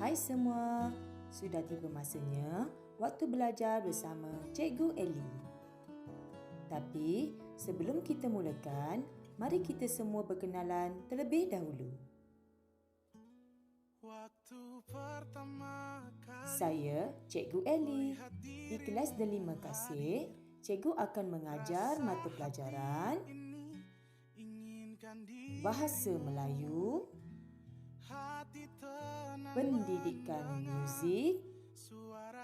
Hai semua, sudah tiba masanya waktu belajar bersama Cikgu Ellie. Tapi sebelum kita mulakan, mari kita semua berkenalan terlebih dahulu. Saya Cikgu Ellie. Di kelas delima kasih, Cikgu akan mengajar mata pelajaran Bahasa Melayu, Pendidikan Muzik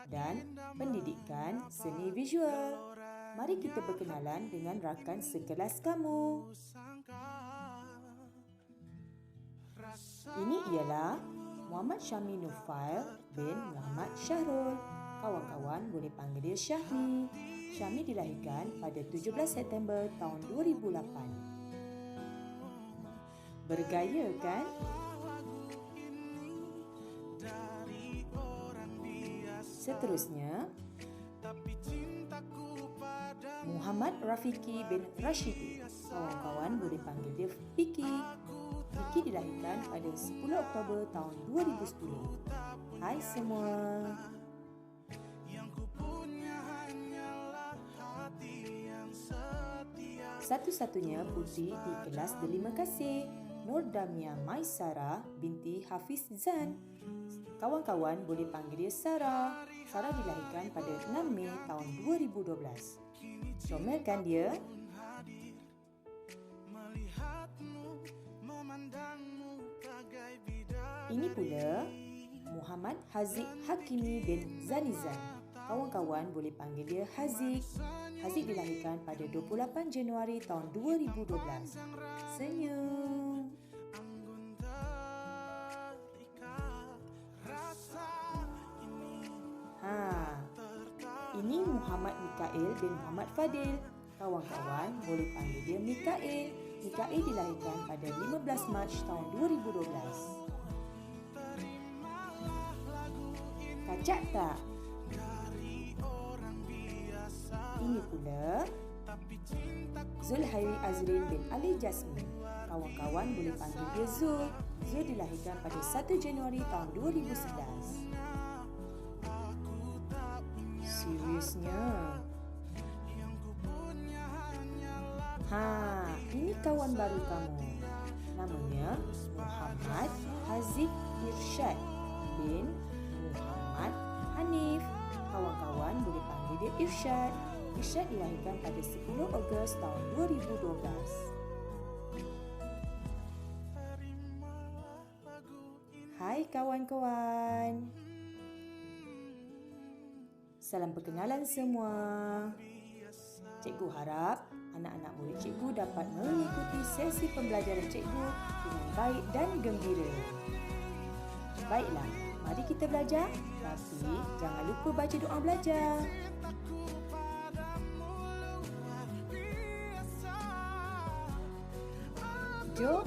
dan Pendidikan Seni Visual. Mari kita berkenalan dengan rakan sekelas kamu. Ini ialah Muhammad Syami Nufail bin Muhammad Syahrul. Kawan-kawan boleh panggil dia Syahmi. Syahmi dilahirkan pada 17 September tahun 2008. Bergaya kan? Seterusnya, Muhammad Rafiki bin Rashidi. Kawan-kawan boleh panggil dia Piki. Piki dilahirkan pada 10 Oktober tahun 2010. Hai semua. Satu-satunya putri di kelas delima kasih, Nur Damia Maisara binti Hafiz Zan. Kawan-kawan boleh panggil dia Sarah. Sarah dilahirkan pada 6 Mei tahun 2012. Comel kan dia? Ini pula Muhammad Haziq Hakimi bin Zanizan. Kawan-kawan boleh panggil dia Haziq. Haziq dilahirkan pada 28 Januari tahun 2012. Senyum. Ini Muhammad Mikail bin Muhammad Fadil. Kawan-kawan boleh panggil dia Mikail. Mikail dilahirkan pada 15 Mac tahun 2012. Kacak tak? Ini pula Zulhairi Azrin bin Ali Jasmine. Kawan-kawan boleh panggil dia Zul. Zul dilahirkan pada 1 Januari tahun 2011. Seriusnya? Ini kawan baru kamu. Namanya Muhammad Haziq Irsyad bin Muhammad Hanif. Kawan-kawan boleh panggil dia Irsyad. Irsyad dilahirkan pada 10 Ogos tahun 2012. Hai kawan-kawan. Salam perkenalan semua. Cikgu harap anak-anak murid cikgu dapat mengikuti sesi pembelajaran cikgu dengan baik dan gembira. Baiklah, mari kita belajar. Tapi jangan lupa baca doa belajar. Jom